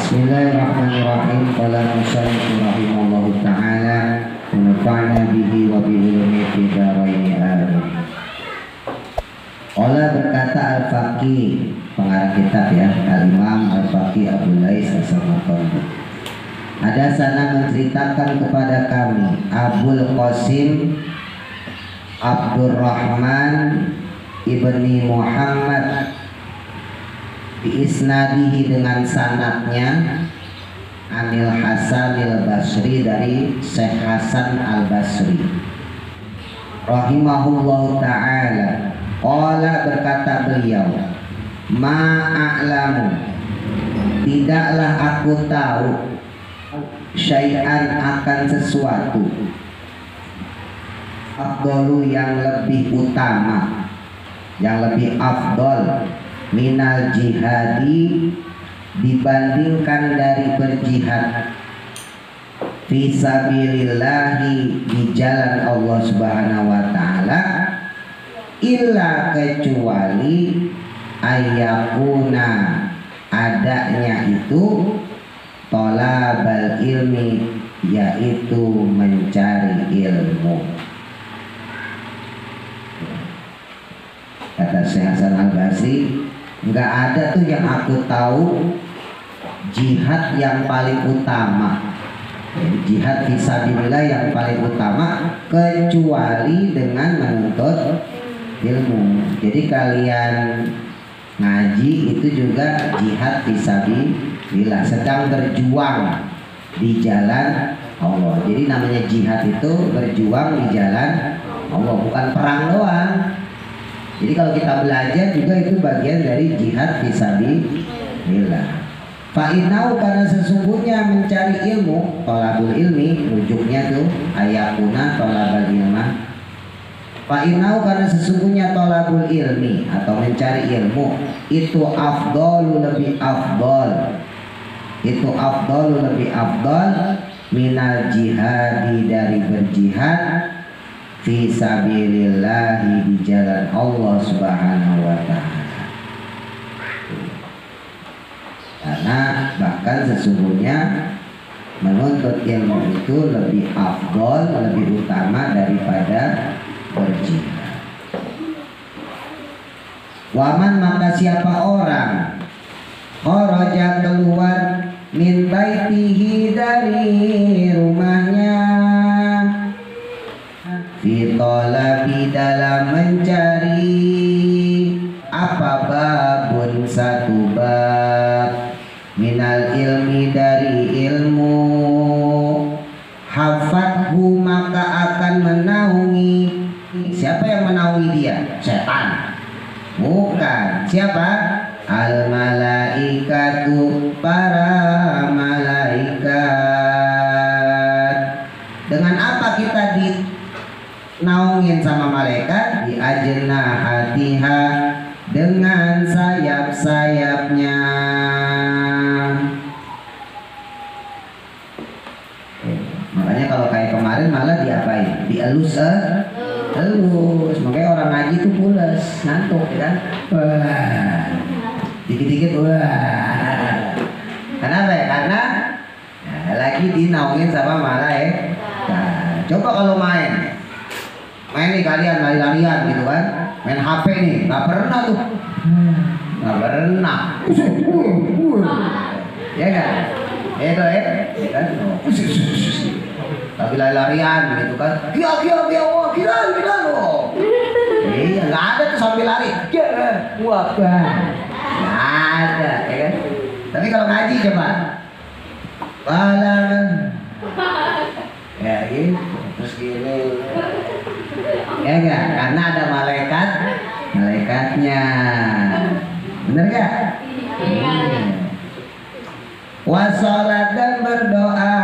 Bismillahirrahmanirrahim. Qala musannif rahimallahu ta'ala wa nafa'na bihi wa bi ulumi fid dharain amin. Qala berkata Al-Faqih, pengarang kitab ya, Al-Imam Al-Faqih Abu Lais As-Samarqandi. Ada sana menceritakan kepada kami Abul Qasim Abdurrahman ibni Muhammad biisnadihi dengan sanadnya Anil Hasan al-Basri dari Syekh Hasan al-Basri rahimahullahu ta'ala. Qala berkata beliau, ma'a'lamu, tidaklah aku tahu, syai'an akan sesuatu, afdalu yang lebih utama, yang lebih afdal, minal jihadi dibandingkan dari berjihad fi sabilillahi di jalan Allah Subhanahu wa taala, illa kecuali ayakuna adanya itu tolabal ilmi, yaitu mencari ilmu. Kata Syekh Hasan al-Basri, nggak ada tuh yang aku tahu jihad yang paling utama, jihad fisabilillah yang paling utama kecuali dengan menuntut ilmu. Jadi kalian ngaji itu juga jihad fisabilillah, sedang berjuang di jalan Allah. Jadi namanya jihad itu berjuang di jalan Allah, bukan perang doang. Jadi kalau kita belajar juga itu bagian dari jihad fisabilillah. Fa'inau, karena sesungguhnya mencari ilmu, tolabul ilmi, rujuknya tuh ayakuna tolabul ilma. Fa'inau, karena sesungguhnya tolabul ilmi atau mencari ilmu itu afdalu, lebih afdal, itu afdalu, lebih afdal minal jihadi, dari berjihad fi sabilillahi, di jalan Allah Subhanahu wa ta'ala. Karena bahkan sesungguhnya menuntut ilmu itu lebih afdal, lebih utama daripada berjihad. Waman, maka siapa orang kharaja keluar min baitihi, dari rumahnya, fi talabi, dalam mencari apa, babun, satu bab, minal ilmi, dari ilmu, hafathu, maka akan menaungi. Siapa yang menaungi dia? Setan? Bukan. Siapa? Al malaikatu, para malaikat. Dengan apa kita dinaungin sama malaikat? Di ajnahatiha, dengan sayap-sayapnya. Makanya kalau kayak kemarin malah diapain? Dielus, elus. Makanya orang ngaji itu pules, ngantuk kan? Wah, dikit-dikit wah. Kenapa ya? Karena ya, lagi dinaungin sama malaikat. Nah, coba kalau main nih kalian lari-larian gitu kan, main HP nih, nggak pernah tuh, nggak pernah, ya kan? Itu kan? Tapi lari-larian gitu kan, gila loh. Iya, nggak ada tuh sambil lari, wah, nggak ada, ya kan? Tapi kalau ngaji coba, balang, ya gitu, terus gini. Ya enggak? Karena ada malaikatnya. Bener gak? Wassalat, dan berdoa,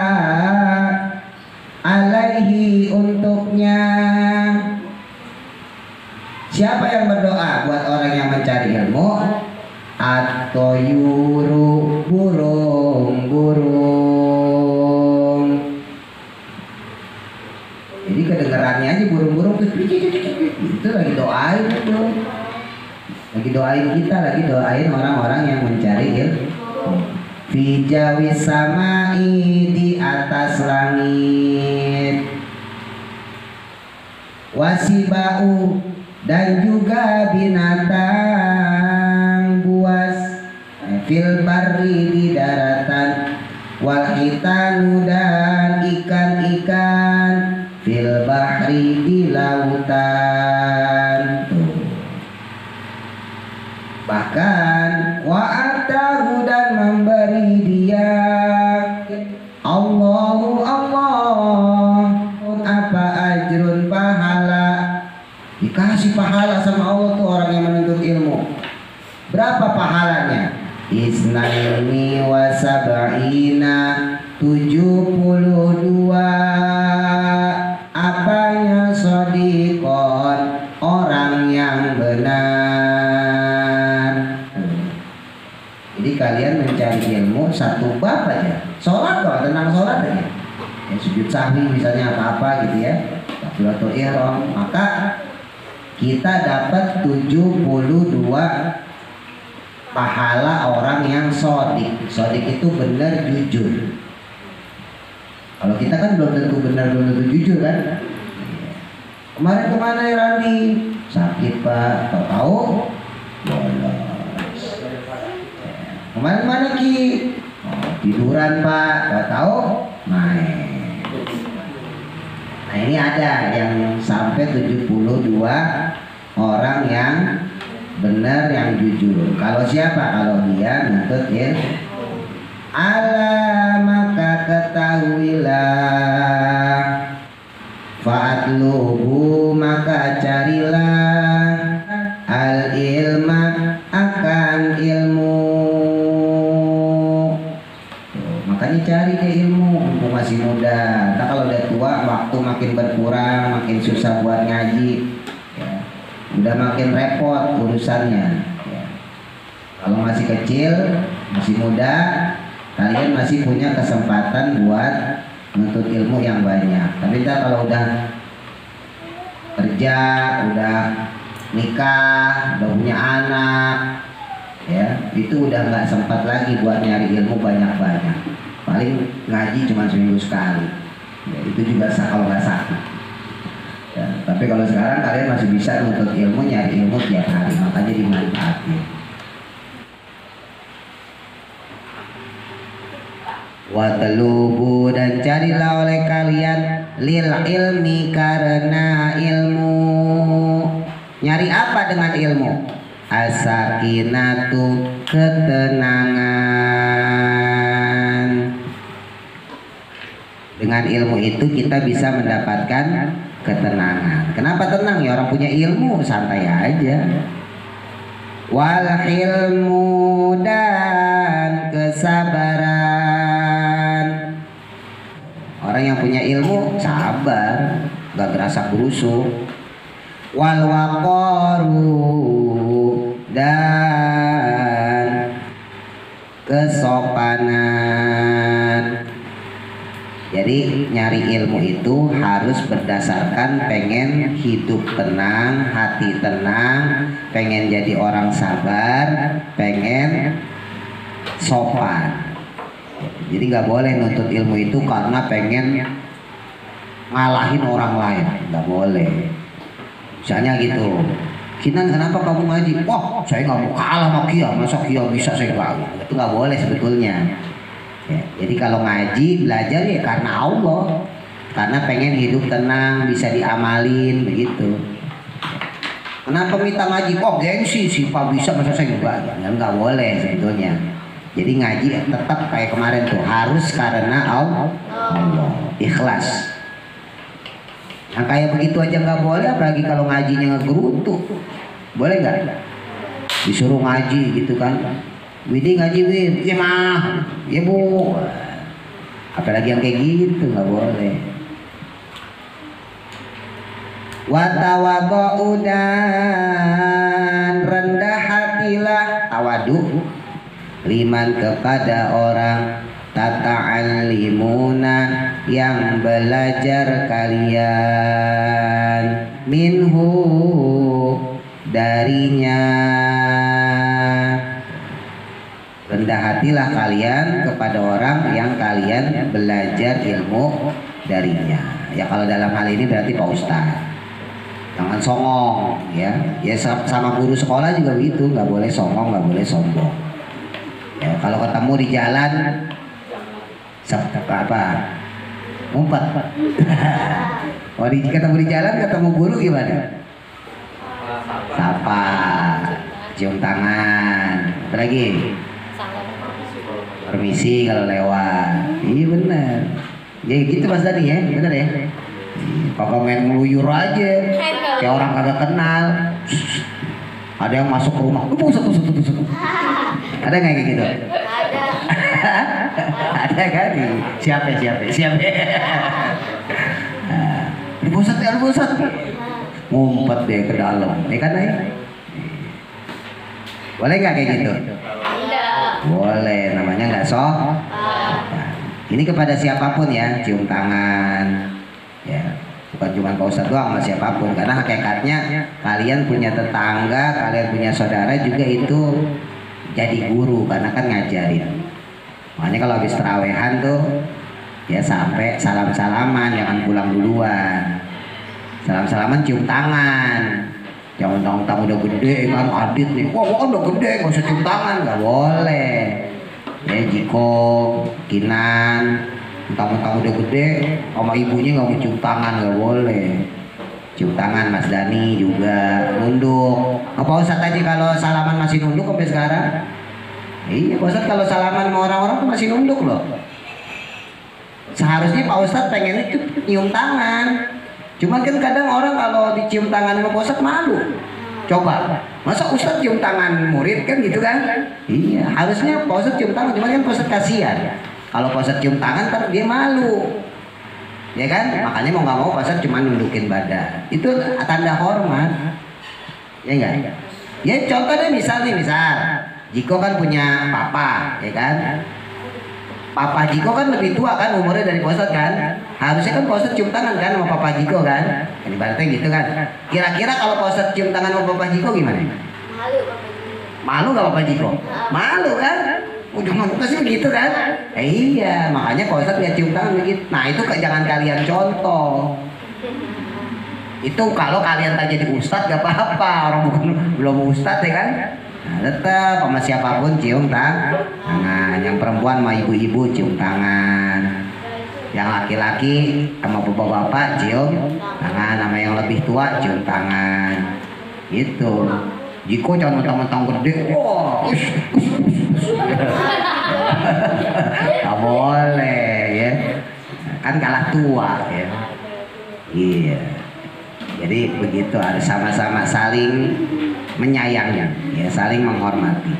alaihi, untuknya. Siapa yang berdoa buat orang yang mencari ilmu? At-toyuru, burung-burung. Jadi kedengarannya aja burung-burung tuh, itu lagi doain itu. Lagi doain kita, lagi doain orang-orang yang mencari ilmu. fi jawi samai di atas langit, wasibau dan juga binatang buas fil barri di daratan, wal hitanu dan ikan-ikan fil bahri di lautan. Bahkan wa'atahu dan memberi dia Allahu Allah apa ajrun pahala, dikasih pahala sama Allah tuh orang yang menuntut ilmu. Berapa pahalanya? Isnaini wa sab'ina 72. Apanya? Shodiqon orang yang benar. Jadi kalian mencari ilmu satu bab aja, sholat kok, tentang sholat aja ya, sujud sahwi misalnya apa-apa gitu ya, takbiratul ihram, maka kita dapat 72 pahala orang yang sodik. Sodik itu benar jujur. Kalau kita kan belum tentu benar, belum tentu jujur kan. Kemarin kemana ya Rani? Sakit pak, tahu? Bolos. Kemarin mana Ki? Oh, tiduran pak, tahu? Main. Nah ini ada yang sampai 72 orang yang benar, yang jujur. Kalau siapa? Kalau dia nuntut ilmu. Ala maka ketahuilah, fa'atluhu maka carilah, al ilma akan ilmu. Tuh, makanya cari ke ilmu untuk masih muda. Nah kalau udah tua waktu makin berkurang, makin susah buat ngaji ya. Udah makin repot urusannya ya. Kalau masih kecil, masih muda, kalian masih punya kesempatan buat menuntut ilmu yang banyak. Tapi ntar kalau udah kerja, udah nikah, udah punya anak ya, itu udah nggak sempat lagi buat nyari ilmu banyak-banyak. Paling ngaji cuma seminggu sekali ya, itu juga kalau nggak sakit ya. Tapi kalau sekarang kalian masih bisa menuntut ilmu, nyari ilmu tiap hari, makanya dimanfaatin. Watalubu dan carilah oleh kalian lil ilmi karena ilmu. Nyari apa dengan ilmu? As-sakinatu ketenangan. Dengan ilmu itu kita bisa mendapatkan ketenangan. Kenapa tenang? Ya orang punya ilmu santai aja. Wal ilmu dan kesabaran. Orang yang punya ilmu sabar, gak gerasa gerusuk. Wal waqaru dan kesopanan. Jadi nyari ilmu itu harus berdasarkan pengen hidup tenang, hati tenang, pengen jadi orang sabar, pengen sopan. Jadi nggak boleh nuntut ilmu itu karena pengen ngalahin orang lain, nggak boleh. Misalnya gitu, Kinan kenapa kamu ngaji? Wah saya nggak mau kalah sama Kia, masa Kia bisa saya nggak? Itu nggak boleh sebetulnya. Ya, jadi kalau ngaji belajar ya karena Allah, karena pengen hidup tenang, bisa diamalin begitu. Kenapa minta ngaji? Oh gengsi, si Pak bisa masa saya juga? Ya nggak boleh sebetulnya. Jadi ngaji tetap kayak kemarin tuh harus karena Allah, ikhlas. Yang kayak begitu aja nggak boleh, apalagi kalau ngajinya ngegerutu. Boleh nggak? Disuruh ngaji gitu kan? Widi ngaji Wid, iya mah, iya bu. Apalagi yang kayak gitu nggak boleh. Watawadhu dan rendah hatilah, tawadu liman kepada orang tata'allimuna yang belajar kalian minhu rendah hatilah kalian kepada orang yang kalian belajar ilmu darinya. Ya kalau dalam hal ini berarti Pak Ustadz. Jangan songong ya. Ya sama guru sekolah juga begitu, nggak boleh songong, nggak boleh sombong. Ya kalau ketemu di jalan apa? Ngumpet. Kalau ketemu di jalan ketemu guru gimana? Sapa, cium tangan, apa lagi? Permisi kalau lewat. Iya benar. Ya gitu Mas Dani ya, benar ya. Kakak main ngeluyur aja, kayak orang kagak kenal. Ada yang masuk ke rumah, pusat. Ada nggak kayak gitu? Ada. Ada kan? Siapa? Pusat. Ngumpet deh ke dalam, ya kan ya? Boleh nggak kayak gitu? Boleh, namanya nggak sok. Ini kepada siapapun ya, cium tangan, ya bukan cuma Pak Ustadz doang, sama siapapun. Karena hakikatnya kalian punya tetangga, kalian punya saudara juga itu jadi guru, karena kan ngajarin. Makanya kalau habis terawehan tuh, ya sampai salam-salaman, jangan pulang duluan. Salam-salaman cium tangan. Jangan tahu udah gede kan Adit nih, wah udah gede nggak usah cium tangan, nggak boleh. Ya Jiko, Kinan, mentang-mentang udah gede, sama ibunya nggak mau cium tangan, nggak boleh. Cium tangan Mas Dani juga, nunduk. Apa Ustadz tadi kalau salaman masih nunduk sampai sekarang? Iya Pak Ustadz kalau salaman sama orang-orang tuh masih nunduk loh. Seharusnya Pak Ustadz pengen itu nyium tangan. Cuman kan kadang orang kalau dicium tangan sama Pak Ustadz malu. Coba, masa Ustadz cium tangan murid kan gitu kan? Iya, harusnya Pak Ustadz cium tangan, cuman kan Pak Ustadz kasihan. Kalau Pak Ustadz cium tangan kan dia malu. Ya kan? Makanya mau nggak mau Pak Ustadz cuma nundukin badan. Itu tanda hormat. Ya enggak? Ya contoh deh misal Jiko kan punya papa, ya kan? Papa Jiko kan lebih tua kan umurnya dari Pak Ustadz kan? Harusnya kan Pak Ustadz cium tangan kan sama Papa Jiko kan? Ini berarti gitu kan? Kira-kira kalau Pak Ustadz cium tangan sama Papa Jiko gimana? Malu Papa Jiko. Malu gak Papa Jiko? Malu kan? Ujung-ujungnya sih begitu kan? Iya, makanya Pak Ustadz lihat cium tangan begitu. Nah itu jangan kalian contoh. Itu kalau kalian tak jadi ustadz gak apa-apa, orang belum ustadz ya kan? Nah, tetap sama siapapun cium tangan. Yang perempuan sama ibu-ibu cium tangan. Yang laki-laki sama bapak-bapak cium tangan. Sama yang lebih tua cium tangan. Gitu. Jiko jangan mentang-mentang gede. Wah, gak boleh ya. Kan kalah tua ya. Iya. Jadi begitu, harus sama-sama saling menyayangi, ya saling menghormati.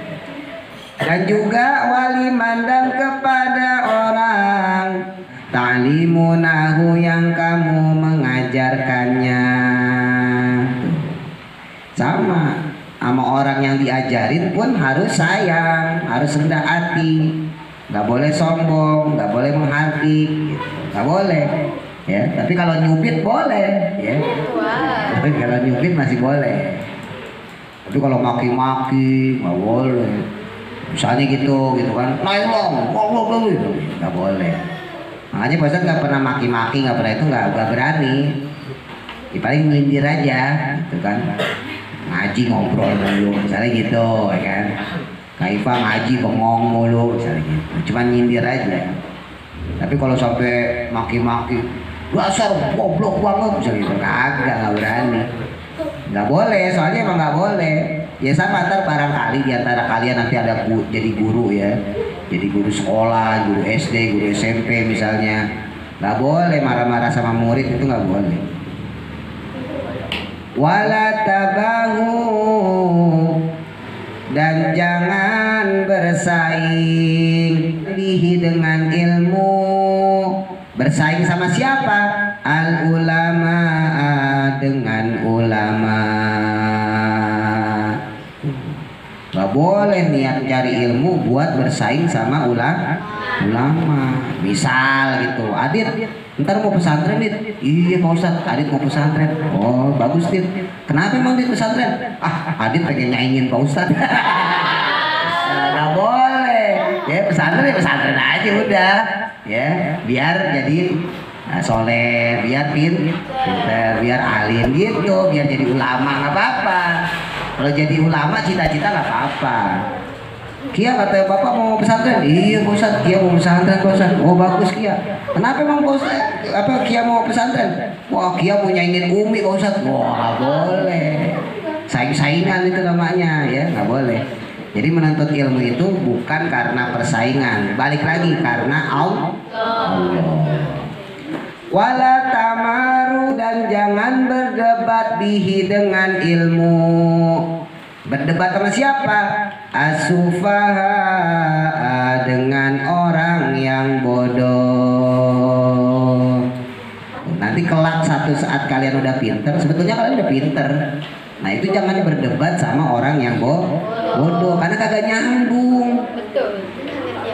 Dan juga wali mandang kepada orang, ta'limunahu yang kamu mengajarkannya. Sama orang yang diajarin pun harus sayang, harus rendah hati, nggak boleh sombong, nggak boleh menghardik, gitu. Nggak boleh. Ya, tapi kalau nyubit boleh, ya. Tapi kalau nyubit masih boleh. Tapi kalau maki-maki nggak boleh. Misalnya gitu kan, naik long, gitu, nggak boleh. Makanya Pak Ustadz nggak pernah maki-maki, nggak pernah itu, nggak berani. Ya, paling nyindir aja, gitu kan. Ngaji ngobrol dulu, misalnya gitu, ya kan. Kaifa ngaji bengong mulu, misalnya gitu. Cuma nyindir aja. Tapi kalau sampai maki-maki, dasar goblok banget misalnya gitu, nggak berani, nggak boleh, soalnya emang nggak boleh. Ya sama, ntar barangkali diantara kalian nanti ada jadi guru ya, jadi guru sekolah, guru SD, guru SMP misalnya, nggak boleh marah-marah sama murid, itu nggak boleh. Wala tabahu, dan jangan bersaing bihi dengan ilmu. Bersaing sama siapa? Al ulama, dengan ulama. Gak boleh niat cari ilmu buat bersaing sama ulama. Misal gitu, Adit ntar mau pesantren Dit. Iya Pak Ustadz, Adit mau pesantren. Oh bagus Dit. Kenapa emang Dit pesantren? Ah Adit pengen nyaingin Pak Ustadz. Gak boleh. Ya pesantren aja udah. Ya, biar jadi soleh, biar pinter, biar alim gitu, biar jadi ulama nggak apa-apa. Kalau jadi ulama cita-cita nggak apa-apa. Kia kata bapak mau pesantren, iya Pak Ustadz, Kia mau pesantren Pak Ustadz. Oh bagus Kia. Kenapa emang Pak Ustadz? Apa Kia mau pesantren? Wah Kia mau nyaingin Umi Pak Ustadz. Wah nggak boleh. Saing-saingan itu namanya ya, nggak boleh. Jadi menuntut ilmu itu bukan karena persaingan, balik lagi karena Allah. Wala tamaru, dan jangan berdebat bihi dengan ilmu. Berdebat sama siapa? Asufaha, dengan orang yang bodoh. Nanti kelak satu saat kalian udah pinter, sebetulnya kalian udah pinter. Nah itu jangan berdebat sama orang yang bodoh, karena kagak nyambung.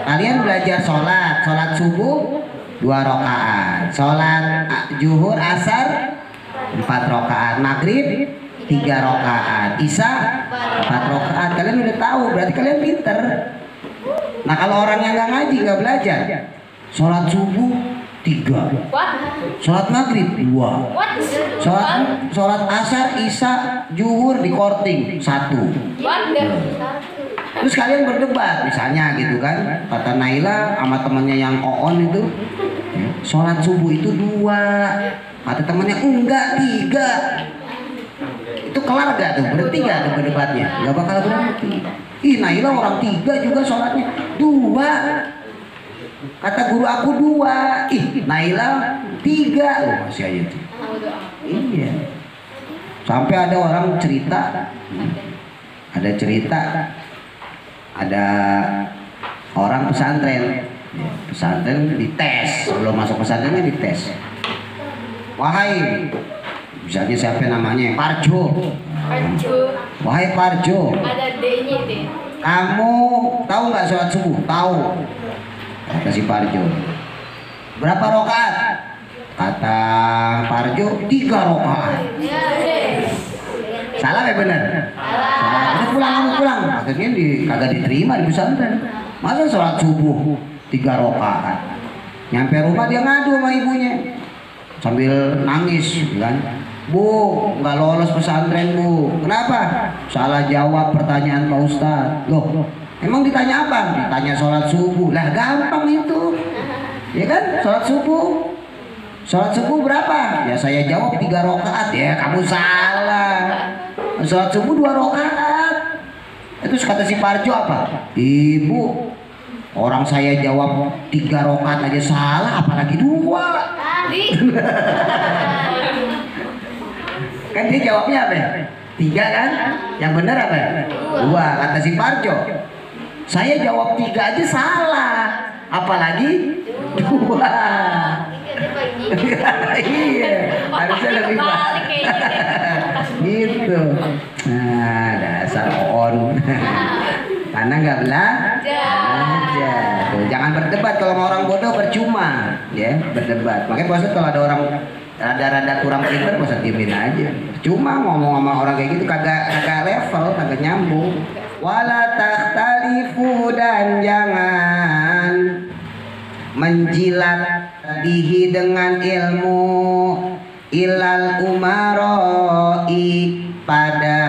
Kalian belajar sholat subuh 2 rakaat, sholat zuhur asar 4 rakaat, maghrib 3 rakaat, isya 4 rakaat. Kalian udah tahu, berarti kalian pinter. Nah kalau orang yang nggak ngaji, nggak belajar, sholat subuh 3, sholat maghrib 2, sholat asar isya zuhur di korting 1. Terus kalian berdebat, misalnya gitu kan, kata Naila sama temannya yang Oon itu, sholat subuh itu 2, kata temannya enggak 3. Itu kelar gak tuh? Berhenti gak tuh berdebatnya? Gak bakal berhenti. Ih Naila orang 3 juga sholatnya 2. Kata guru aku 2. Ih Naila 3. Oh masih aja tuh. Iya. Sampai ada orang cerita, ada orang pesantren dites, sebelum masuk pesantrennya dites. Wahai, misalnya siapa namanya, Parjo. Wahai Parjo, Ada D-nya deh. kamu tahu nggak sholat subuh? Tahu. Kata si Parjo. Berapa rakaat? Kata Parjo 3 rakaat. Salah ya benar? Salah. Udah pulang. Akhirnya kagak diterima di pesantren. Masa sholat subuh 3 rakaat? Nyampe rumah dia ngadu sama ibunya sambil nangis, kan? Bu, nggak lolos pesantren Bu. Kenapa? Salah jawab pertanyaan Pak Ustadz. Loh, emang ditanya apa? Ditanya sholat subuh. Lah gampang itu, ya kan? Sholat subuh berapa? Ya saya jawab 3 rakaat. Ya kamu salah. Sholat subuh 2 rakaat. Itu kata si Parjo apa? Ibu, orang saya jawab 3 rakaat aja salah, apalagi 2. Kan dia jawabnya apa? 3 kan? Yang benar apa? 2. Kata si Parjo, saya jawab 3 aja salah, apalagi 2. Iya, harusnya lebih baik gitu. Nah, dasar on. Karena nggak belajar. Tuh, jangan berdebat kalau sama orang bodoh, percuma ya berdebat. Makanya Pak kalau ada orang rada kurang pintar, Pak diemin aja. Cuma ngomong sama orang kayak gitu kagak level, kagak nyambung. Wala takhtalifu, dan jangan menjilat bihi dengan ilmu, ilal umaroi, pada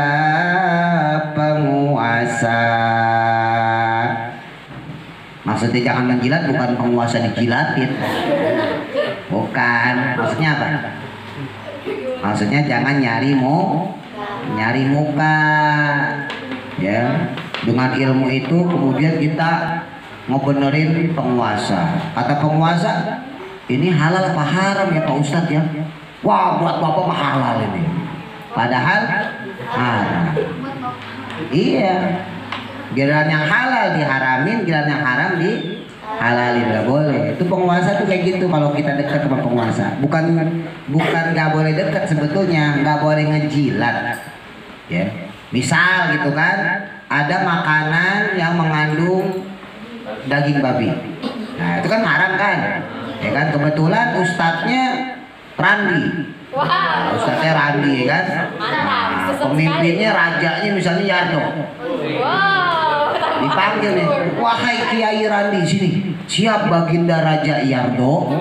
penguasa. Maksudnya jangan menjilat bukan penguasa dijilatin, bukan. Maksudnya apa? Maksudnya jangan nyari muka ya. Dengan ilmu itu kemudian kita mau benerin penguasa. Kata penguasa, ini halal apa haram ya Pak Ustadz ya? Wah, buat bapak mah halal ini, padahal haram. Iya, giliran yang halal diharamin, giliran yang haram dihalalin, nggak boleh. Itu penguasa tuh kayak gitu. Kalau kita dekat sama penguasa, bukan nggak boleh dekat, sebetulnya nggak boleh ngejilat ya. Misal gitu kan, ada makanan yang mengandung daging babi, nah itu kan haram kan, ya kan. Kebetulan ustadznya Randi, Wow. ustadznya Randi kan, Mantap. pemimpinnya rajanya misalnya Yarno. Wow. Dipanggil nih, wahai Kiai Randi sini. Siap Baginda Raja Yardo.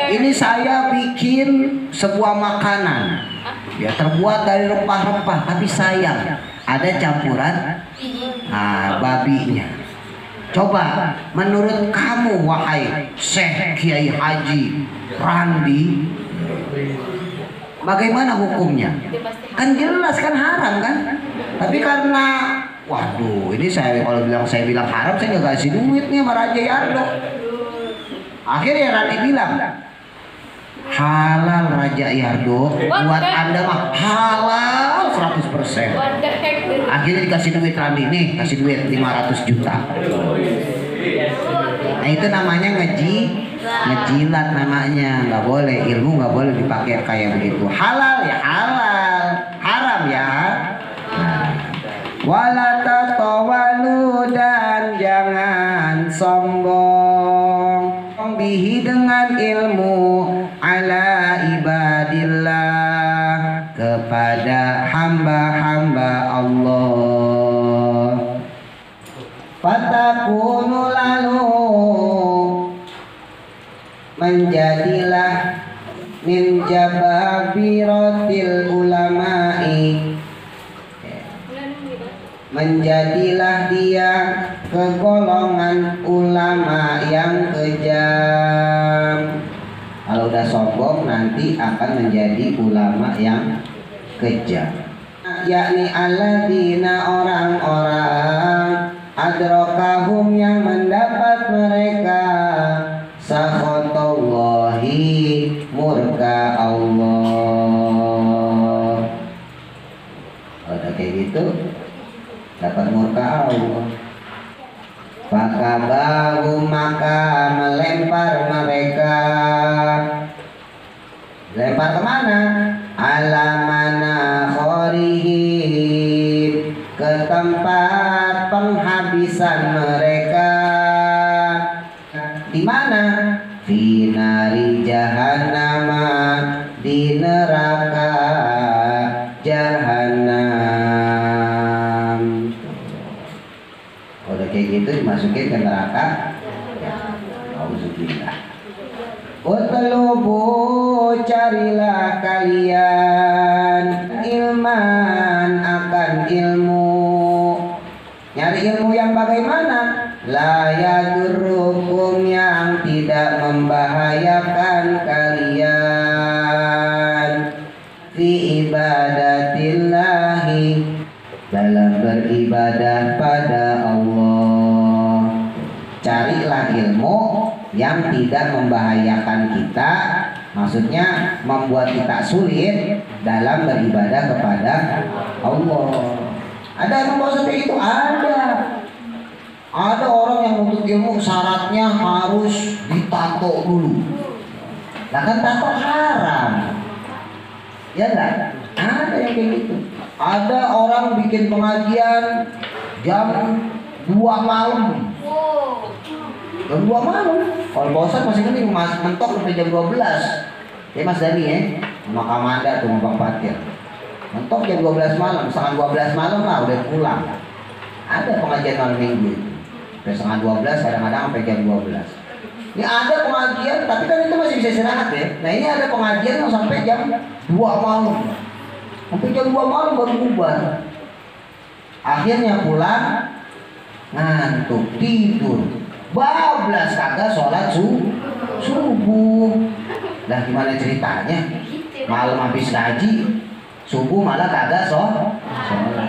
Ini saya bikin sebuah makanan. Ya terbuat dari rempah-rempah, tapi sayang ada campuran babinya. Coba menurut kamu wahai Syekh Kiai Haji Randi, bagaimana hukumnya? Kan jelas kan haram kan? Tapi karena waduh, ini kalau saya bilang haram, saya nggak kasih duit nih sama Raja Yardo. Akhirnya Randi bilang, halal Raja Yardo, buat Anda mah halal 100%. Akhirnya dikasih duit Randi nih, kasih duit 500 juta. Nah itu namanya ngejilat namanya, nggak boleh, ilmu nggak boleh dipakai kayak begitu. Halal ya halal, haram ya. Wala tatawalu, dan jangan sombong bihi dengan ilmu ala ibadillah, kepada hamba-hamba Allah. Fatakunu, lalu menjadilah min jababiratil ulama'i, menjadilah dia kegolongan ulama yang kejam. Kalau udah sombong nanti akan menjadi ulama yang kejam. Yakni alladzina, orang-orang adrokahum yang mendapat mereka sakhatallahi, murka Allah. Kalau kayak gitu dapat murka Allah. Fakabahu, maka melempar mereka. Lempar kemana? Alamana khorihim, ke tempat penghabisan mereka. Di mana? Fi nari jahannama, di neraka jahanam. Udah kayak gitu dimasukin ke neraka. Auzubillah. Utlubu, carilah kalian ilman, akan ilmu. Nyari ilmu yang bagaimana? La yadurrukum, yang tidak membahayakan kalian. Fi ibadatillahi, dalam beribadah pada Allah. Carilah ilmu yang tidak membahayakan kita, maksudnya membuat kita sulit dalam beribadah kepada Allah. Ada yang mau seperti itu? Ada orang yang untuk ilmu syaratnya harus ditato dulu. Nah kan tato haram, ya enggak? Ada yang kayak gitu. Ada orang bikin pengajian jam 2 malam. Jam 2 malam. Kalau bosan masih mending mentok sampai jam 12. Ya Mas Dani ya, sama Kamanda tuh sama Bang Fatir. Mentok jam 12 malam, setengah 12 malam lah udah pulang. Ada pengajian malam minggu itu. Setengah 12, kadang-kadang sampai jam 12. Ini ada pengajian, tapi kan itu masih bisa istirahat ya. Nah ini ada pengajian yang sampai jam 2 malam. Sampai jam 2 malam baru bubar. Akhirnya pulang, ngantuk, tidur. Bablas kagak sholat subuh. Lah gimana ceritanya? Malam habis ngaji, subuh malah kagak sholat.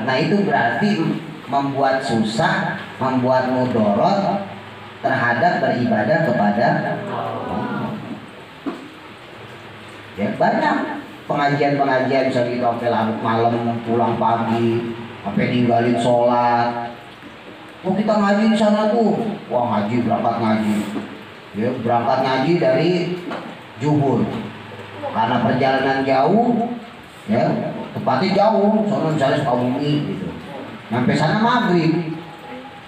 Nah itu berarti membuat susah, membuat mudorot terhadap beribadah kepada Allah. Ya banyak pengajian-pengajian bisa kita sampai larut malam, pulang pagi, sampai ninggalin sholat. Oh kita ngaji di sana tuh, wah ngaji, berangkat ngaji, ya berangkat ngaji dari Juhur, karena perjalanan jauh, ya tempatnya jauh, soalnya misalnya Sukabumi gitu, sampai sana maghrib,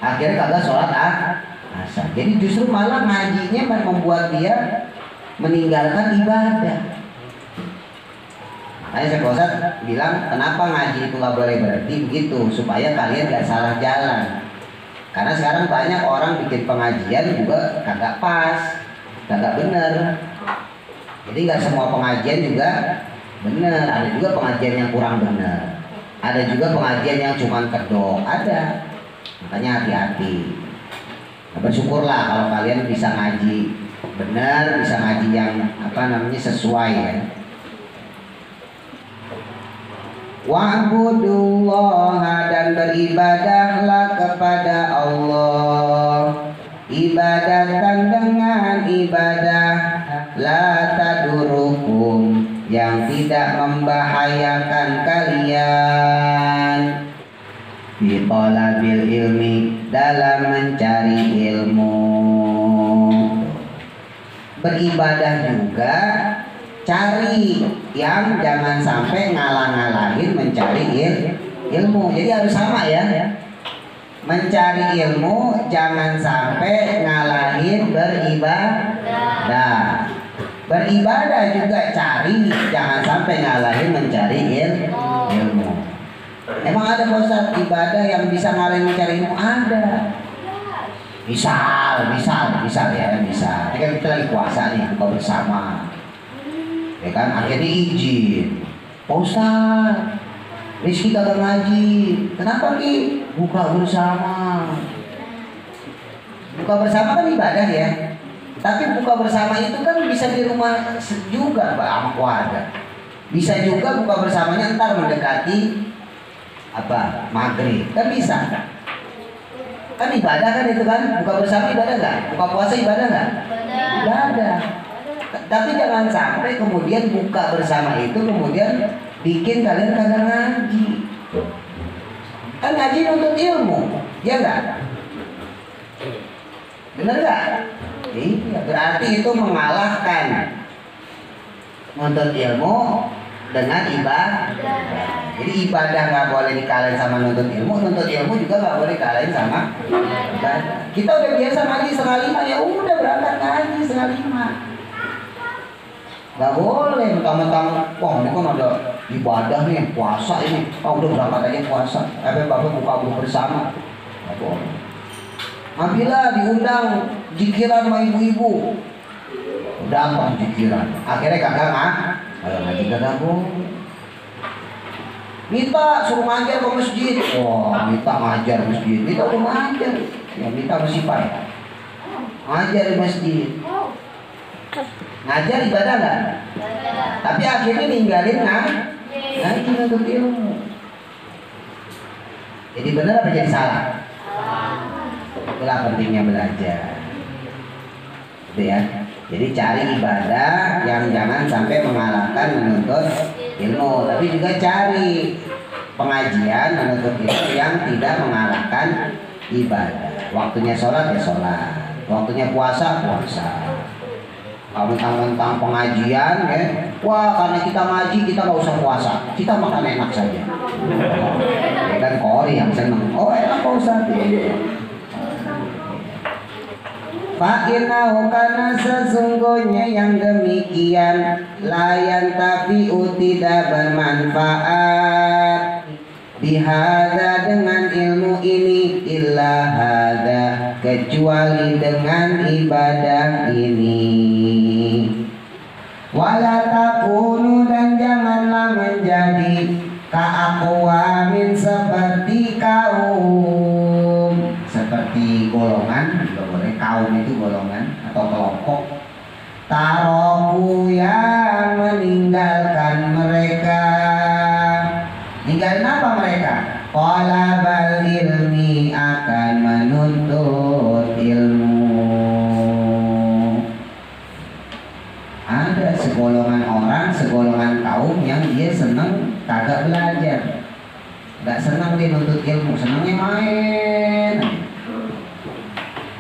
akhirnya kagak sholat asar. Jadi justru malah ngajinya membuat dia meninggalkan ibadah. Makanya Syekh Fauzan bilang kenapa ngaji itu nggak boleh berhenti begitu, supaya kalian nggak salah jalan. Karena sekarang banyak orang bikin pengajian juga kagak pas, kagak bener. Jadi nggak semua pengajian juga bener, ada juga pengajian yang kurang bener, ada juga pengajian yang cuma kedok, ada. Makanya hati-hati. Nah, bersyukurlah kalau kalian bisa ngaji bener, bisa ngaji yang sesuai ya. Wa'budullaha, dan beribadahlah kepada Allah, ibadatan dengan ibadah, la tadurukum, yang tidak membahayakan kalian, bi talabil ilmi, dalam mencari ilmu. Beribadah juga cari yang jangan sampai ngalah-ngalahin mencari ilmu. Jadi harus sama ya. Mencari ilmu jangan sampai ngalahin beribadah. Beribadah juga cari, jangan sampai ngalahin mencari ilmu. Emang ada Ustaz ibadah yang bisa ngalahin mencari ilmu? Ada. Misal ya, misal. Ini kan kita lagi puasa nih, buka bersama. Ya kan, akhirnya izin. Pak Ustaz, Rizky kagak ngaji. Kenapa Ki? Buka bersama. Buka bersama kan ibadah ya. Tapi buka bersama itu kan bisa di rumah juga Pak, sama keluarga. Bisa juga buka bersamanya ntar mendekati maghrib. Kan bisa. Kan ibadah kan itu kan. Buka bersama ibadah nggak? Buka puasa ibadah nggak? Ibadah. Tapi jangan sampai kemudian buka bersama itu kemudian bikin kalian kagak ngaji. Kan ngaji nuntut ilmu, ya enggak? Bener enggak? Iya, berarti itu mengalahkan nuntut ilmu dengan ibadah. Jadi ibadah nggak boleh dikalahin sama nuntut ilmu juga nggak boleh dikalahin sama ibadah. Kita udah biasa ngaji 4:30, ya udah berangkat ngaji 4:30. Gak boleh mentang-mentang, wah ini kan ada ibadah nih, puasa ini, udah berangkat aja puasa, tapi bapak buka bersama. Gak boleh. Ambillah diundang jikiran sama ibu-ibu, datang jikiran, akhirnya kagak kalau ngaji kagak boleh. Minta suruh ngajar ke masjid, minta ngajar masjid, minta udah ngajar, ya minta musibah, ngajar di masjid. Ngajar ibadah nggak? Tapi akhirnya ninggalin ngaji untuk ilmu. Jadi benar apa jadi salah? Itulah pentingnya belajar. Gitu ya. Jadi cari ibadah yang jangan sampai mengalahkan menuntut ilmu, tapi juga cari pengajian menuntut ilmu yang tidak mengalahkan ibadah. Waktunya sholat ya sholat, waktunya puasa puasa. Kalau mentang-mentang pengajian ya, wah karena kita ngaji kita nggak usah puasa, kita makan enak saja. Dan kori yang seneng, enak Pak Ustaz. Fa'innahu, karena sesungguhnya yang demikian, layan tapi tidak bermanfaat bihada dengan ilmu ini, illa hada, kecuali dengan ibadah ini. Wala takunu, dan janganlah menjadi ka'aqwamin, seperti kaum, seperti golongan, juga boleh, kaum itu golongan atau kelompok, taroku, yang meninggalkan mereka. Ninggalin apa mereka? Talabal ilmi, akan menuntut ilmu. Ada segolongan orang, segolongan kaum yang dia senang kagak belajar, gak senang dia nuntut ilmu, senangnya main,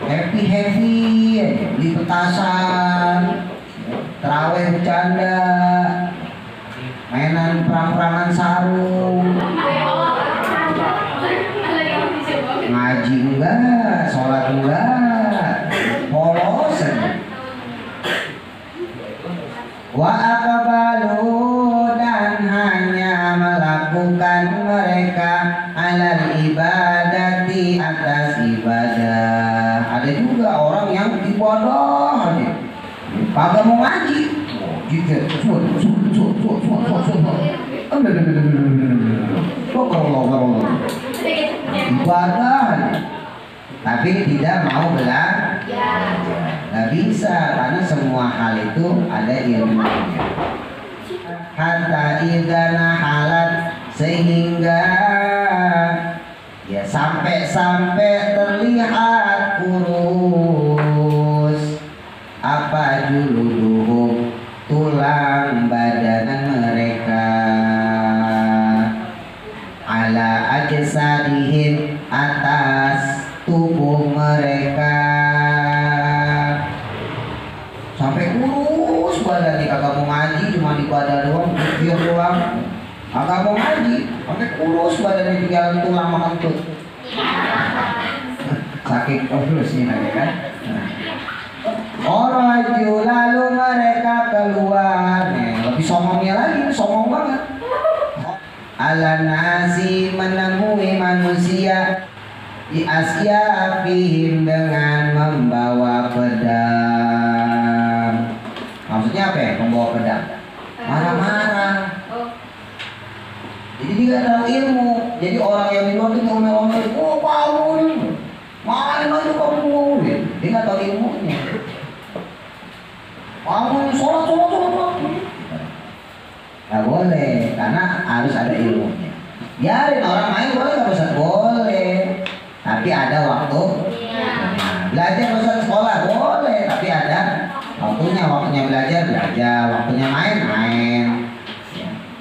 happy aja, beli petasan, terawih bercanda, mainan perang-perangan sarung, ngaji enggak, sholat enggak, polos aja. Wa aqbalu, dan orang yang ibadah aja, kagak mau ngaji. Oh, gitu. Ibadah aja, tapi tidak mau belajar. Nggak bisa, karena semua hal itu ada ilmunya. Hatta idana halat, sehingga ya sampai terlihat kurus apa juluduhum, tulang badan mereka, ala ajsadihim, atas tubuh mereka, sampai kurus badannya. Kagak mau ngaji, cuma di badan doang, pikir doang. Kagak mau ngaji, sampai kurus badannya, tinggal tulang makan tuh. Saking kurusnya kan. Oraju, lalu mereka keluar. Lebih songongnya lagi, songong banget. Ala nasi, menemui manusia di asyafihim, dengan membawa pedang. Maksudnya apa ya membawa pedang? Marah-marah. Jadi dia gak tahu ilmu. Jadi orang yang di luar itu ngomel-ngomel, oh kamu ini main aja kamu. Dia gak tahu ilmunya. Kamu ini sholat. Gak boleh, karena harus ada ilmunya. Biarin orang main boleh gak Ustaz? Boleh, tapi ada waktu. Nah, belajar Ustaz sekolah boleh, tapi ada waktunya. Waktunya belajar, waktunya main.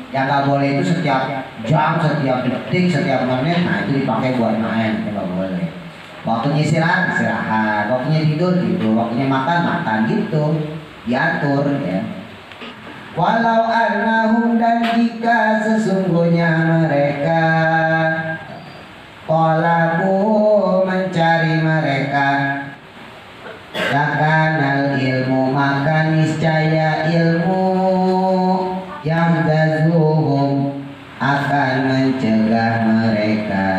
Yang nggak boleh itu setiap jam, setiap detik, setiap menit. Nah itu dipakai buat main, itu nggak boleh. Waktunya istirahat, waktunya tidur, waktunya makan gitu, diatur ya. Walau annahum, dan jika sesungguhnya mereka qalabu, mencari mereka, lakanal ilmu, maka niscaya ilmu yang gazuhum, akan mencegah mereka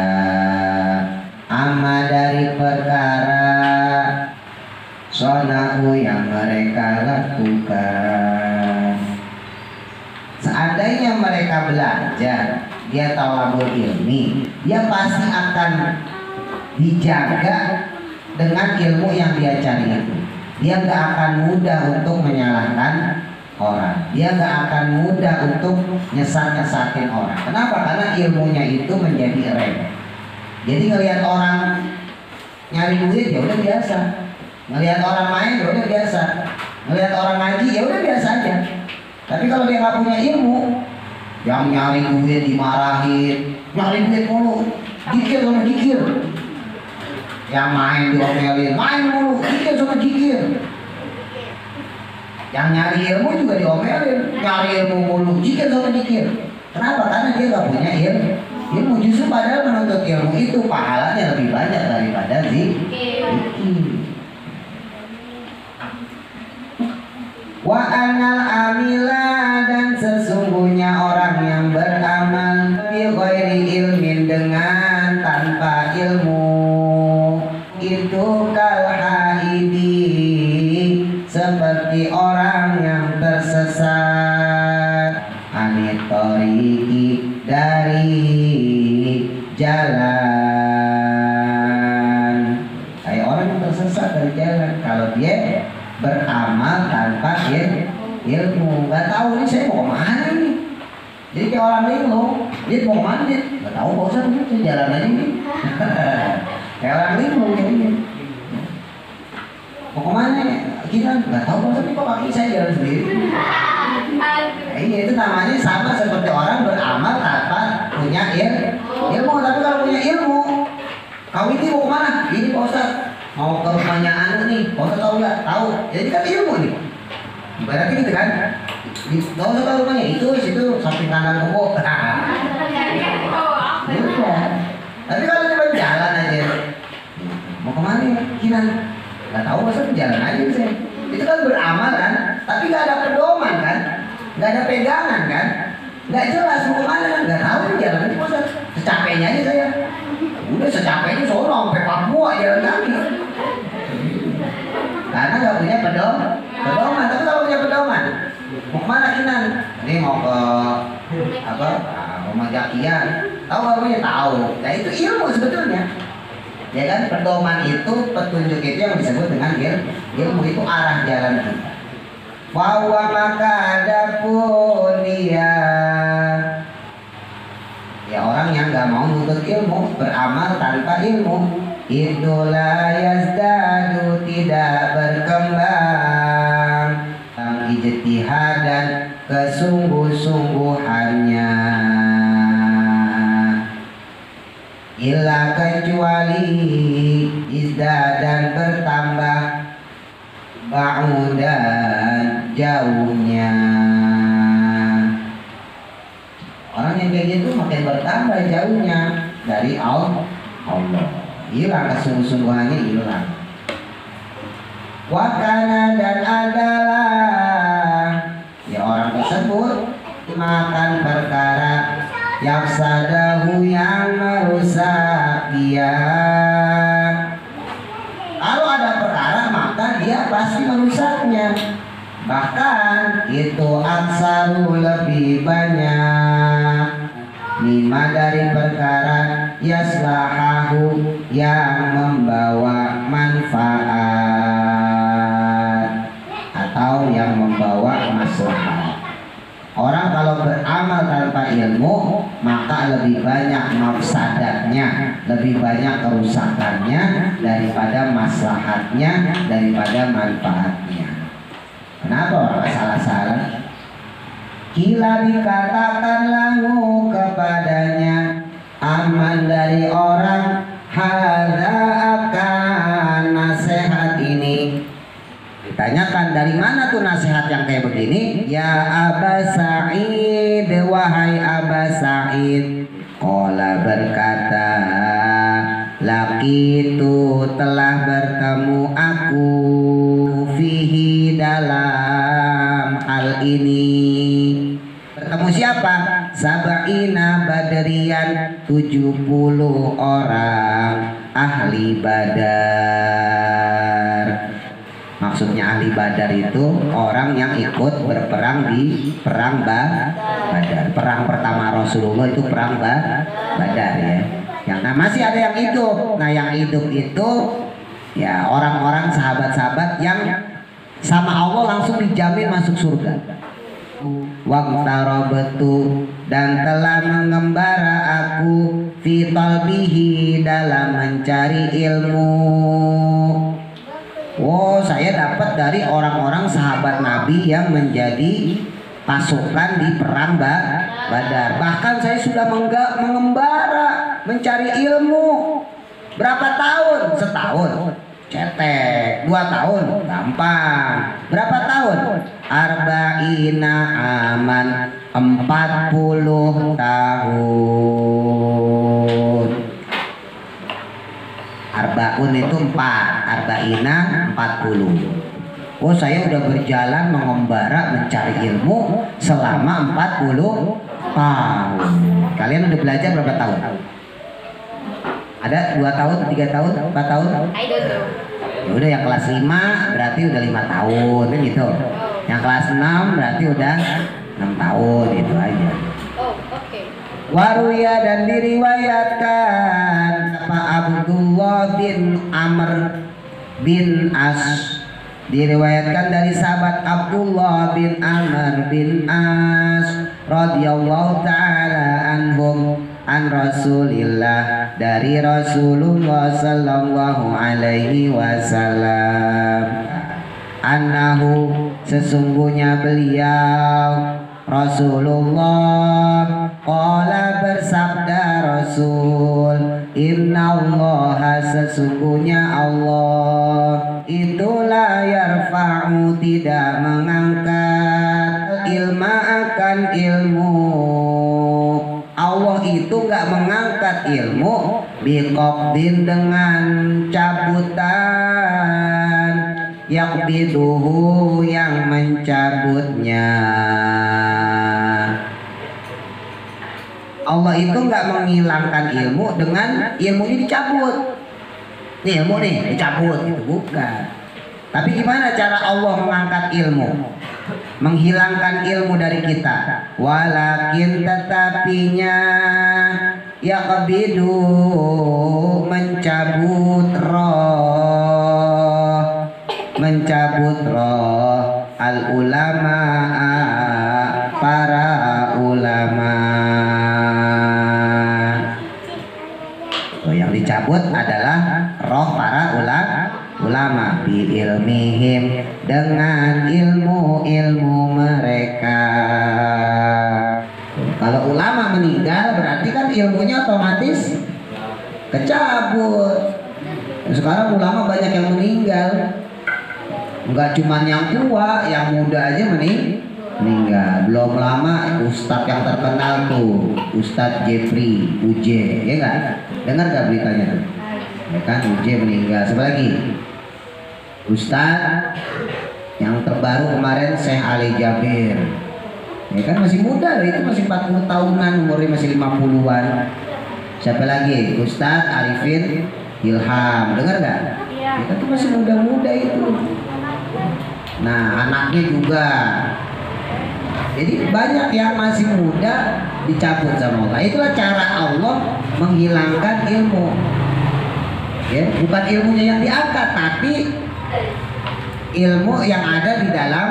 amma, dari perkara sonahu, yang mereka lakukan. Seandainya mereka belajar, dia talabul ilmi, dia pasti akan dijaga dengan ilmu yang dia cari itu. Dia gak akan mudah untuk menyalahkan orang. Dia gak akan mudah untuk nyesat-nyesatin orang. Kenapa? Karena ilmunya itu menjadi rem. Jadi ngelihat orang nyari duit ya udah biasa. Ngelihat orang main ya udah biasa. Ngelihat orang ngaji ya udah biasa aja. Tapi kalau dia nggak punya ilmu, yang nyari duit dimarahin, nyari duit mulu, jikir sama jikir. Yang main diomelin, main mulu, jikir sama jikir. Yang nyari ilmu juga diomelin, nyari ilmu mulu, jikir sama jikir. Kenapa? Karena dia nggak punya ilmu. Justru padahal menuntut ilmu itu pahalanya lebih banyak daripada zikir. Wa anal amila, dan sesungguhnya orang yang beramal bi ghairi ilmin, dengan tanpa ilmu, itu kal haidi, seperti orang yang tersesat, anitoriki, dari jalan. Kayak orang yang tersesat dari jalan kalau dia beramal tanpa ilmu. Gak tahu nih saya mau kemana nih. Jadi kayak orang linglung, dia mau kemana dia? Gak tahu Pak Ustaz, saya jalan aja nih. Kayak orang linglung ini. Mau kemana ya? Kita gak tahu Pak Ustaz, kok kaki saya jalan sendiri. Iya, itu namanya sama seperti orang beramal tanpa punya ilmu. Tapi kalau punya ilmu, kau ini mau kemana? Ini Pak Ustaz, mau ke rumahnya anu nih, Pak Ustaz tahu nggak? Tahu. Jadi kan ilmu nih. Ibaratnya gitu kan. Nggak usah tahu rumahnya, itu situ samping kanan kebo. Tapi kalau cuma jalan aja, mau kemana ya? Kinan? Nggak tahu Pak Ustaz, jalan aja saya. Itu kan beramal kan, tapi nggak ada pedoman kan, nggak ada pegangan kan, nggak jelas mau kemana kan, nggak tahu jalan aja Pak Ustaz. Secapeknya aja saya. Udah secapeknya sono sampai Papua jalan kaki. nggak punya pedoman. Tapi kalau punya pedoman, mau kemana Kinan? Ini mau ke apa? Rumah Jakian. Tahu nggak punya? Tahu. Nah itu ilmu sebetulnya. Ya kan, pedoman itu, petunjuk itu yang disebut dengan ilmu, itu arah jalan kita. Bahwa maka adapun dia, ya orang yang nggak mau nuntut ilmu, beramal tanpa ilmu, itulah yazdadu, tidak berkembang ijtihadan, kesungguh-sungguhannya, illa kecuali izdadan bertambah, ba'udan jauhnya. Orang yang kayak gitu makin bertambah jauhnya dari Allah. Hilang kesungguh-sungguhannya, hilang. Wakana, dan adalah ya orang tersebut makan perkara yafsadahu, yang merusak dia. Kalau ada perkara maka dia pasti merusaknya. Bahkan itu aksaru, lebih banyak, lima dari perkara yaslahahu, yang membawa manfaat atau yang membawa maslahat. Orang kalau beramal tanpa ilmu maka lebih banyak mafsadatnya, lebih banyak kerusakannya daripada maslahatnya, daripada manfaatnya. Kenapa orang salah-salah? Kila dikatakan lahu kepadanya, aman dari orang, hadza akan nasihat ini. Ditanyakan, dari mana tuh nasihat yang kayak begini? Ya Aba Sa'id, wahai Aba Sa'id. Qala, berkata, laqitu, telah bertemu aku, fihi, dalam hal ini. Bertemu siapa? Sab'ina badriyan, 70 orang ahli Badar. Maksudnya ahli Badar itu orang yang ikut berperang di perang Badar. Perang pertama Rasulullah itu perang Badar ya. Yang masih ada yang hidup. Nah yang hidup itu ya orang-orang sahabat-sahabat yang sama Allah langsung dijamin masuk surga. Waqtarabtu, dan telah mengembara aku, fi talbihi, dalam mencari ilmu. Oh, saya dapat dari orang-orang sahabat Nabi yang menjadi pasukan di perang Badar. Bahkan saya sudah mengembara mencari ilmu. Berapa tahun? Setahun. Cetek. 2 tahun gampang. Berapa tahun? Arba'ina aman, 40 tahun. Arbaun itu 4, arba'ina 40. Oh, saya udah berjalan mengembara mencari ilmu selama 40 tahun. Kalian udah belajar berapa tahun? Ada 2 tahun, 3 tahun, 4 tahun? I don't know. Ya udah, yang kelas 5 berarti udah 5 tahun kan gitu. Yang kelas 6 berarti udah 6 tahun, itu aja. Oh, oke. Waruya, dan diriwayatkan apa Abdullah bin Amr bin As, diriwayatkan dari sahabat Abdullah bin Amr bin As radhiyallahu taala anhum, an Rasulillah, dari Rasulullah sallallahu alaihi wasallam, annahu, sesungguhnya beliau Rasulullah, qala, bersabda Rasul, innallaha, sesungguhnya Allah, itulah yarfa'u, tidak mengangkat, ilma, akan ilmu. Allah itu gak mengangkat ilmu, biqabdin, dengan cabutan, yakbiduhu, yang mencabutnya. Allah itu nggak menghilangkan ilmu dengan ilmunya dicabut. Nih ilmu nih dicabut, itu bukan. Tapi gimana cara Allah mengangkat ilmu? Menghilangkan ilmu dari kita. Walakin tetapinya yaqbidu mencabut roh al ulama para ulama. Yang dicabut adalah roh para ulama bi ilmihim dengan ilmu mereka. Kalau ulama meninggal berarti kan ilmunya otomatis kecabut. Sekarang ulama banyak yang meninggal. Enggak cuman yang tua, yang muda aja meninggal. Belum lama ustadz yang terkenal tuh, Ustadz Jeffrey UJ, ya enggak? Dengar gak beritanya tuh? Ya kan UJ meninggal. Siapa lagi? Ustadz yang terbaru kemarin Syekh Ali Jabir. Ya kan masih muda, itu masih 40 tahunan, umurnya masih 50-an. Siapa lagi? Ustadz Arifin Ilham. Dengar gak? Iya. Kita tuh masih muda-muda itu. Nah, anaknya juga. Jadi banyak yang masih muda dicabut sama Allah. Itulah cara Allah menghilangkan ilmu. Ya, bukan ilmunya yang diangkat, tapi ilmu yang ada di dalam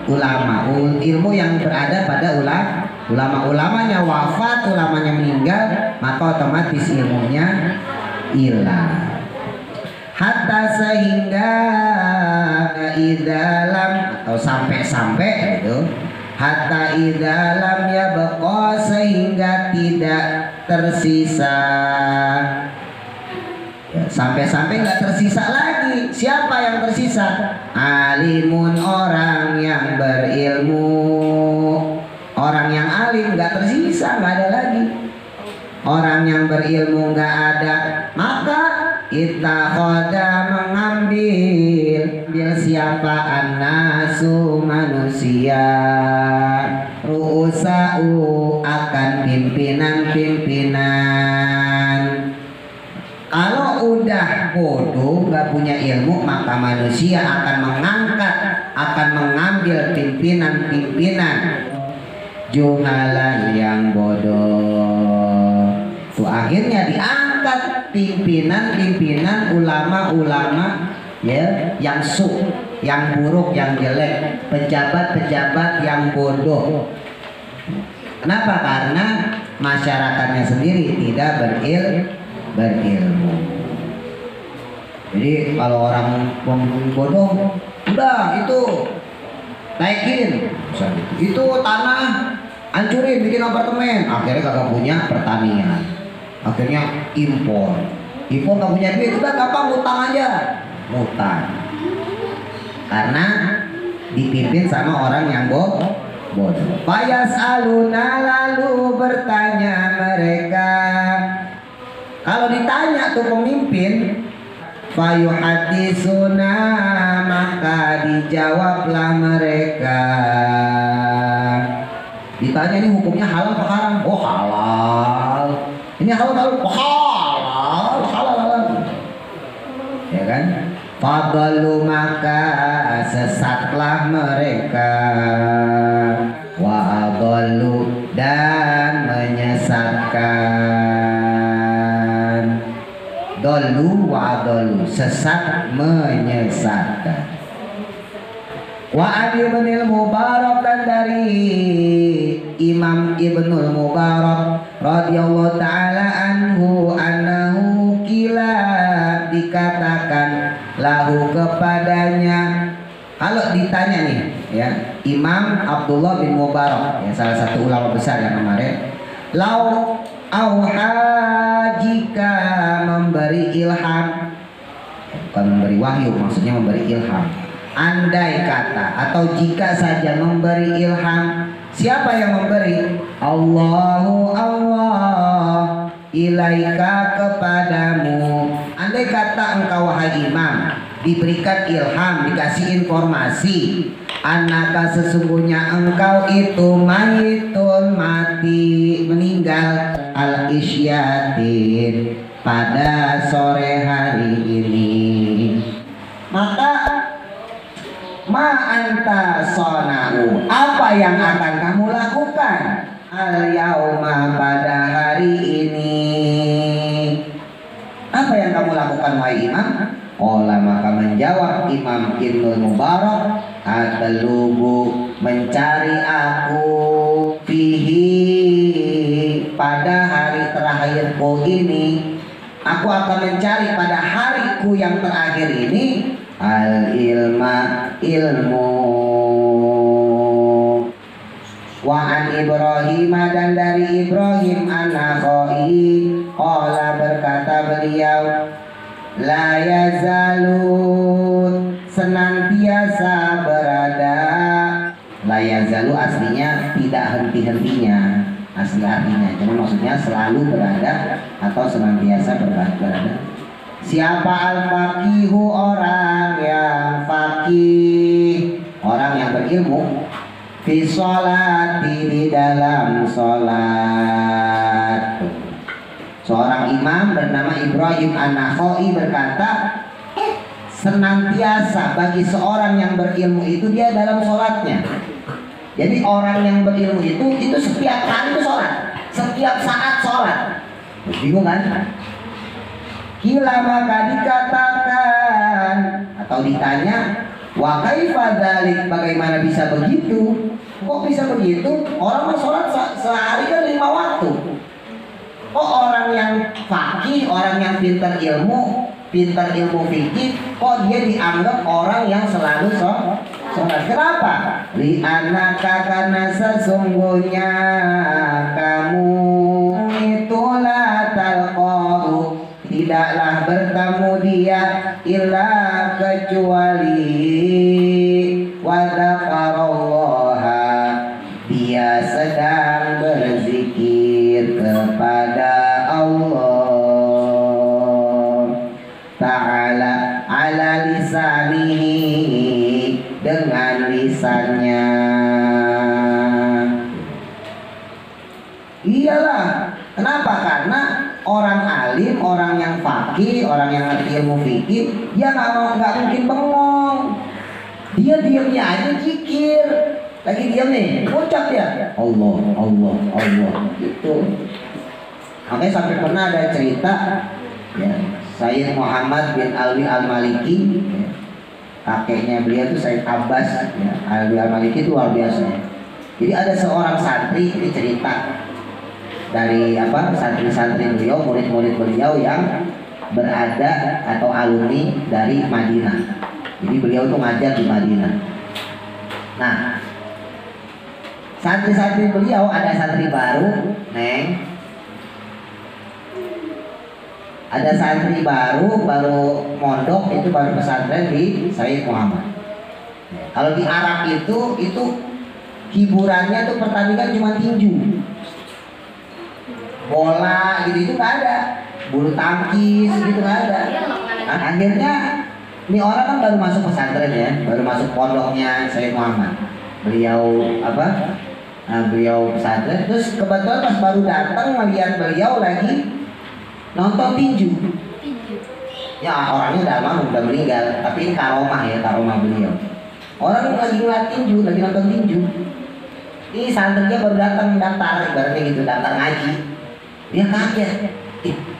ulama, ilmu yang berada pada ulama-ulamanya wafat, ulamanya meninggal, maka otomatis ilmunya hilang. Hatta sehingga idalam atau sampai gitu. Hatta idalam ya beko sehingga tidak tersisa. Ya, sampai-sampai nggak tersisa lagi. Siapa yang tersisa? Alimun, orang yang berilmu. Orang yang alim nggak tersisa, nggak ada lagi. Orang yang berilmu nggak ada, maka ittakhadha mengambil siapa annasu manusia ru'usa'u akan pimpinan. Kalau udah bodoh, nggak punya ilmu, maka manusia akan mengangkat, akan mengambil pimpinan juhalan yang bodoh. Tuh akhirnya diangkat pimpinan ulama-ulama ya yang yang buruk, yang jelek, pejabat-pejabat yang bodoh. Kenapa? Karena masyarakatnya sendiri tidak berilmu. Jadi kalau orang bodoh, udah itu naikin, itu tanah hancurin, bikin apartemen, akhirnya kagak punya pertanian, akhirnya impor nggak punya duit, udah gampang utang aja, utang, karena dipimpin sama orang yang bodoh. Fayas aluna, lalu bertanya mereka. Kalau ditanya tuh pemimpin, fayuhadisuna, maka dijawablah mereka. Ditanya ini hukumnya halal apa haram? Oh halal. Ini halal. Oh halal. Ya kan? Fadalu, maka sesatlah mereka. Wa adallu, dan menyesatkan. Dolu wa adallu, sesat menyesatkan. Wa Ali Ibnul Mubarak, dan dari Imam Ibnul Mubarak radhiyallahu taala anhu annahu kila, dikatakan lahu kepadanya. Kalau ditanya nih ya, Imam Abdullah bin Mubarak ya, salah satu ulama besar yang kemarin, lau auha, jika memberi ilham, bukan memberi wahyu, maksudnya memberi ilham. Andai kata atau jika saja memberi ilham, siapa yang memberi? Allahu Allah ilaika, kepadamu. Andai kata engkau wahai imam diberikan ilham, dikasih informasi, anaka sesungguhnya engkau itu mayitun, mati, meninggal, al isyatin, pada sore hari ini, maka Ma anta sona'u, apa yang akan kamu lakukan al yauma pada hari ini? Apa yang kamu lakukan wahai imam? Qala maka menjawab Imam Ibnul Mubarak, atlubu mencari aku fihi pada hari terakhirku ini, aku akan mencari pada hariku yang terakhir ini al ilma ilmu. Wa an Ibrahim dan dari Ibrahim an-Nakhai qala berkata beliau, la yazalun senantiasa berada. La yazalu aslinya tidak henti-hentinya, asli artinya, cuma maksudnya selalu berada atau senantiasa berada. Siapa al-faqihu, orang yang faqih, orang yang berilmu, fi sholati di dalam sholat. Seorang imam bernama Ibrahim an-Nakhai berkata, senantiasa bagi seorang yang berilmu itu dia dalam sholatnya. Jadi orang yang berilmu itu setiap hari itu sholat, setiap saat sholat. Bingung kan? Kila maka dikatakan atau ditanya, wa kaifa dzalik, bagaimana bisa begitu? Kok bisa begitu? Orang sholat sehari kan 5 waktu. Oh, orang yang faqih, orang yang pintar ilmu fikih, kok dia dianggap orang yang selalu sholat? Kenapa? Li'anaka, karena sesungguhnya kamu itulah talqahu, tidaklah bertemu dia illa kecuali wa dzakarallaha, dia sedang berzikir kepada Allah Ta'ala ala lisanihi, dengan lisannya. Iyalah, kenapa? Karena orang alim, orang yang faqih, orang yang ngerti ilmu fikih, dia nggak mungkin bengong. Dia diamnya aja zikir. Lagi diam nih, ucap dia Allah, Allah, Allah gitu. Makanya sampai pernah ada cerita ya, Sayyid Muhammad bin Alwi al-Maliki ya, kakeknya beliau itu Sayyid Abbas ya, Alwi al-Maliki itu luar biasa ya. Jadi ada seorang santri, ini cerita dari santri-santri beliau, murid-murid beliau yang berada atau alumni dari Madinah. Jadi beliau itu ngajar di Madinah. Nah, santri-santri beliau, ada santri baru, Neng. Ada santri baru mondok, itu baru pesantren di Sayyid Muhammad. Kalau di Arab itu hiburannya tuh pertandingan cuma tinju, bola gitu itu nggak ada, bulu tangkis gitu nggak ada. Nah, akhirnya ini orang kan baru masuk pesantren ya, baru masuk pondoknya Sayyid Muhammad. Beliau beliau pesantren, terus kebetulan pas baru datang melihat beliau lagi nonton tinju. Ya orangnya udah lama, udah meninggal, tapi ini karomah ya, karomah beliau. Orang lagi ngeliat tinju, lagi nonton tinju. Ini santrinya baru datang daftar, ibaratnya gitu, daftar ngaji. Dia kaget,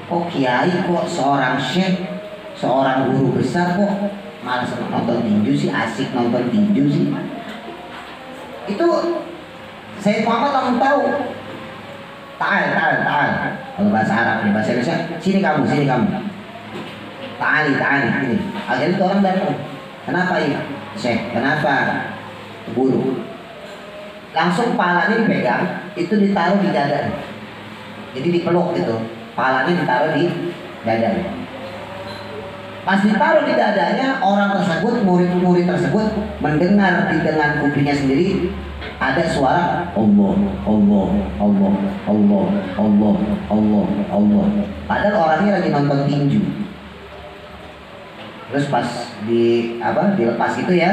kok kiai, kok seorang syekh, seorang guru besar kok malah senang nonton tinju sih, asik nonton tinju sih. Itu Sayyid Muhammad langsung tahu. Ta'al. Kalau bahasa Arab nih, bahasa Indonesia, sini kamu. Ta'ali, ini. Akhirnya itu orang datang. Kenapa ya? Syekh, kenapa? Guru. Langsung palanya dipegang, itu ditaruh di dada. Jadi dipeluk gitu. Palanya ditaruh di dada. Pas ditaruh di dadanya, orang tersebut, murid-murid tersebut mendengar dengan kupingnya sendiri ada suara Allah. Padahal orangnya lagi nonton tinju. Terus pas dilepas itu ya,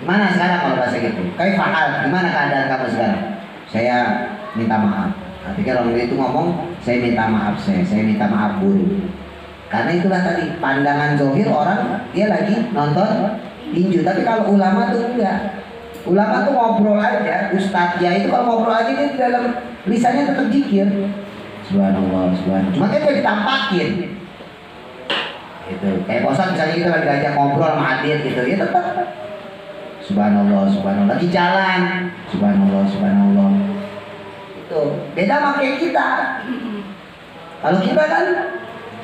gimana sekarang kalau bahasa gitu? Kayak fahal, gimana keadaan kamu sekarang? Saya minta maaf. Ketika orang itu ngomong, saya minta maaf guru. Karena itulah tadi pandangan zohir orang, dia lagi nonton tinju. Tapi kalau ulama tuh enggak. Ulama tuh ngobrol aja, ustadz ya itu kalau ngobrol aja dia di dalam lisannya tetap zikir. Subhanallah, subhanallah. Cuma dia gak ditampakin. Itu kayak bosan misalnya kita lagi diajak ngobrol sama Adit gitu, ya tetap. Subhanallah, subhanallah. Lagi jalan, subhanallah, subhanallah. Itu beda sama kayak kita. Kalau kita kan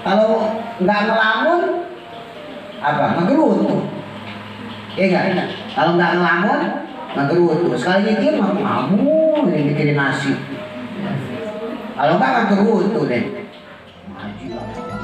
kalau nggak ngelamun apa ngegerutu, ya nggak? Kalau nggak ngelamun ngegerutu. Sekali dia mah ngamun, ini bikin nasi. Kalau nggak ngegerutu deh. Maju lah.